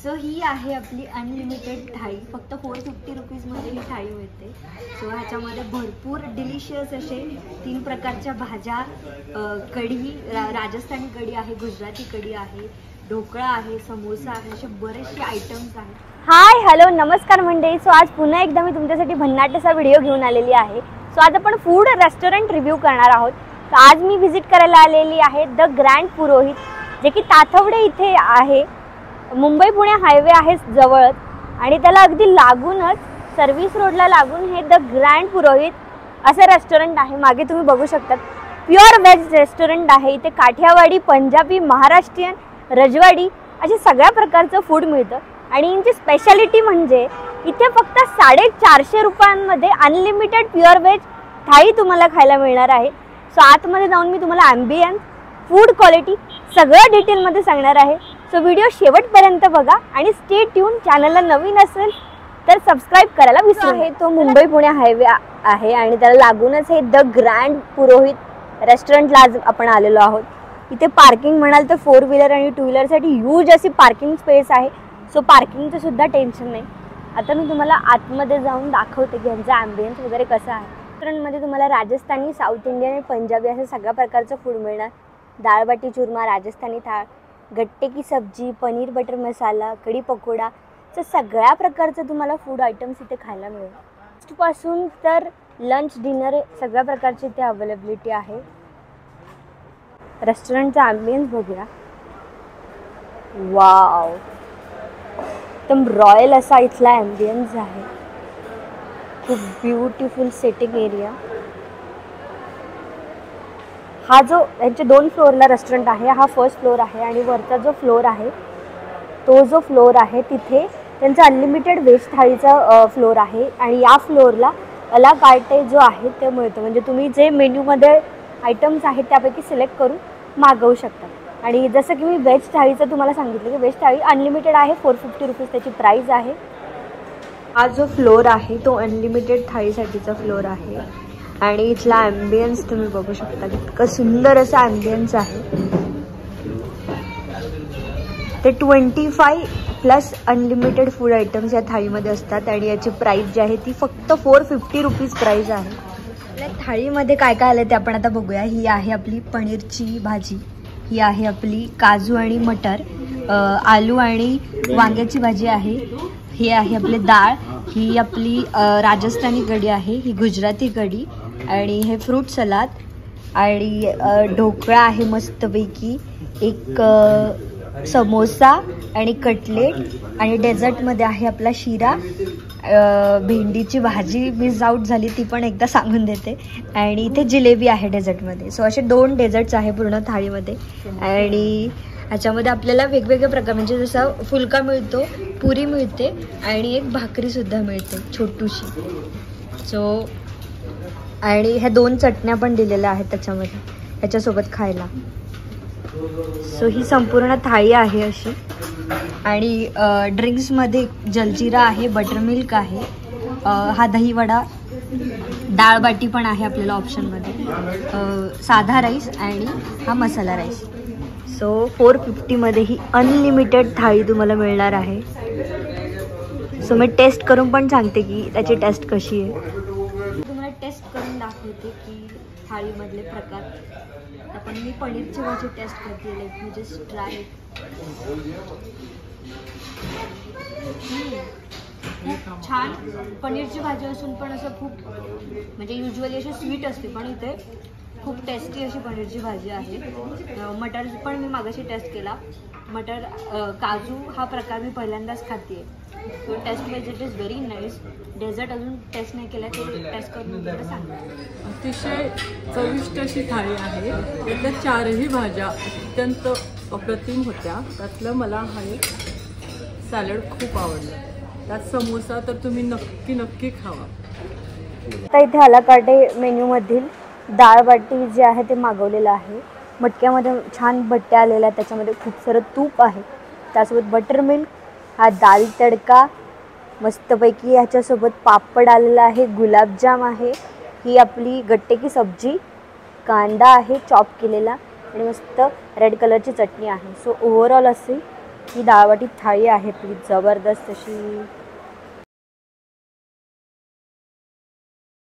So ही आहे आपली unlimited थाळी. फक्त 450 रुपीजमध्ये ही थाळी मिळते. सो ह्याच्यामध्ये भरपूर डिलिशियस असे 3 प्रकारच्या भाज्या, कढी, राजस्थानी कढी आहे, गुजराती कढी आहे, ढोकळा आहे, समोसा आहे, असे बरेचसे आयटम्स आहेत. हाय हॅलो नमस्कार मंडळी. सो आज पुन्हा एकदा मी तुमच्यासाठी भन्नाटसा व्हिडिओ घेऊन आलेली आहे. सो आज आपण फूड रेस्टॉरंट रिव्ह्यू करणार आहोत. तर आज मी व्हिजिट करायला आलेली आहे द ग्रँड पुरोहित, जे की ताथवडे इथे आहे. मुंबई पुणे हायवे आहे जवळच आणि त्याला अगदी लागूनच सर्व्हिस रोडला लागून हे द ग्रँड पुरोहित असं रेस्टॉरंट आहे. मागे तुम्ही बघू शकता प्युअर व्हेज रेस्टॉरंट आहे. इथे काठियावाडी, पंजाबी, महाराष्ट्रीयन, रजवाडी असे सगळ्या प्रकारचं फूड मिळतं. आणि यांची स्पेशालिटी म्हणजे इथे फक्त 450 रुपयांमध्ये अनलिमिटेड प्युअर व्हेज थाळी तुम्हाला खायला मिळणार आहे. सो आतमध्ये जाऊन मी तुम्हाला ॲम्बियन्स, फूड क्वालिटी सगळं डिटेलमध्ये सांगणार आहे. सो व्हिडिओ शेवटपर्यंत बघा आणि स्टे ट्यून. चॅनलला नवीन असेल तर सबस्क्राईब करायला विसरू नये. तो मुंबई पुणे हायवे आहे आणि त्याला लागूनच हे द ग्रँड पुरोहित रेस्टॉरंटला आज आपण आलेलो आहोत. इथे पार्किंग म्हणाल तर 4 व्हीलर आणि 2 व्हीलरसाठी ह्यूज अशी पार्किंग स्पेस आहे. सो पार्किंगचं सुद्धा टेन्शन नाही. आता मी तुम्हाला आतमध्ये जाऊन दाखवते की यांचा ॲम्बियन्स वगैरे कसा आहे. रेस्टॉरंटमध्ये तुम्हाला राजस्थानी, साऊथ इंडियन आणि पंजाबी असं सगळ्या प्रकारचं फूड मिळणार. दाळ बाटी चूरमा, राजस्थानी थाळ, गट्टे की सब्जी, पनीर बटर मसाला, कढी पकोडा, तर सगळ्या प्रकारचं तुम्हाला फूड आयटम्स इथे खायला मिळेल. पासून तर लंच डिनर सगळ्या प्रकारची इथे अवेलेबिलिटी आहे. रेस्टॉरंटचा ॲम्बियन्स बघूया. वाव, एकदम रॉयल असा इथला ॲम्बियन्स आहे. खूप ब्युटिफुल सेटिंग एरिया. हा जो यांचे 2 फ्लोअरला रेस्टॉरंट आहे, हा फर्स्ट फ्लोअर आहे आणि वरचा जो फ्लोअर आहे तो जो फ्लोअर आहे तिथे त्यांचा अनलिमिटेड व्हेज थाळीचा फ्लोअर आहे. आणि या फ्लोअरला अला कार्टे जो आहे ते मिळतं. म्हणजे तुम्ही जे मेन्यूमध्ये आयटम्स आहेत त्यापैकी सिलेक्ट करून मागवू शकता. आणि जसं की मी व्हेज थाळीचं तुम्हाला सांगितलं की व्हेज थाळी अनलिमिटेड आहे, 450 रुपीज त्याची प्राईस आहे. हा जो फ्लोअर आहे तो अनलिमिटेड थाळीसाठीचा फ्लोअर आहे. आणि इथला ॲम्बियन्स तुम्ही बघू शकता, इतकं सुंदर असं ॲम्बियन्स आहे. ते 25+ अनलिमिटेड फूड आयटम्स या थाळीमध्ये असतात. आणि याची प्राईस जी आहे ती फक्त 450 रुपीज प्राईस आहे. आपल्या थाळीमध्ये काय काय आलं ते आपण आता बघूया. ही आहे आपली पनीरची भाजी, ही आहे आपली काजू आणि मटर, आलू आणि वांग्याची भाजी आहे, ही आहे आपली डाळ, ही आपली राजस्थानी कढी आहे, ही गुजराती कढी, आणि हे फ्रूट सलाद, आणि ढोकळा आहे मस्तपैकी, एक समोसा आणि कटलेट, आणि डेझर्टमध्ये आहे आपला शिरा, भेंडीची भाजी मिस आउट झाली ती पण एकदा सांगून देते, आणि इथे जिलेबी आहे डेझर्टमध्ये. सो असे 2 डेझर्ट्स आहे पूर्ण थाळीमध्ये. आणि ह्याच्यामध्ये आपल्याला वेगवेगळे प्रकार म्हणजे जसं फुलका मिळतो, पुरी मिळते आणि एक भाकरीसुद्धा मिळते छोटूशी. सो आणि ह्या 2 चटण्या पण दिलेल्या आहेत त्याच्यामध्ये ह्याच्यासोबत खायला. सो ही संपूर्ण थाळी आहे अशी. आणि ड्रिंक्समध्ये जलजिरा आहे, बटरमिल्क आहे, हा दहीवडा, डाळ बाटी पण आहे आपल्याला ऑप्शनमध्ये, साधा राईस आणि हा मसाला राईस. सो 450मध्ये ही अनलिमिटेड थाळी तुम्हाला मिळणार आहे. सो मी टेस्ट करून पण सांगते की त्याची टेस्ट कशी आहे. तुम्हाला टेस्ट करून दाखवते की थाळीमधले प्रकार. आपण मी पनीरची भाजी टेस्ट करते, लाईक मी जस्ट ट्राय. खूप छान पनीरची भाजी असून पण असं खूप म्हणजे युजली अशी स्वीट असते, पण इथे खूप टेस्टी अशी पनीरची भाजी आहे. मटर पण मी मागाशी टेस्ट केला. मटर काजू हा प्रकार मी पहिल्यांदाच खाते. So taste wise it is very nice. Dessert अजून टेस्ट नाही केला, ते टेस्ट करून मी सांगा. अतिशय चविष्ट अशी थाळी आहे. त्यातल्या 4ही भाज्या अत्यंत अप्रतिम होत्या. त्यातलं मला हा एक सॅलड खूप आवडलं. त्यात समोसा तर तुम्ही नक्की खावा. आता इथे अला कार्टे मेन्यूमधील डाळ बाटी जे आहे ते मागवलेलं आहे. मटक्यामध्ये छान बट्ट्या आलेल्या आहेत, त्याच्यामध्ये खूप सारं तूप आहे, त्यासोबत बटर मिल्क, हा दाल तडका मस्तपैकी, ह्याच्यासोबत पापड आलेला आहे, गुलाबजाम आहे, ही आपली गट्टे की सब्जी, कांदा आहे चॉप केलेला आणि मस्त रेड कलरची चटणी आहे. सो ओव्हरऑल अशी ही डाळवाटी थाळी आहे प्लीज, जबरदस्त अशी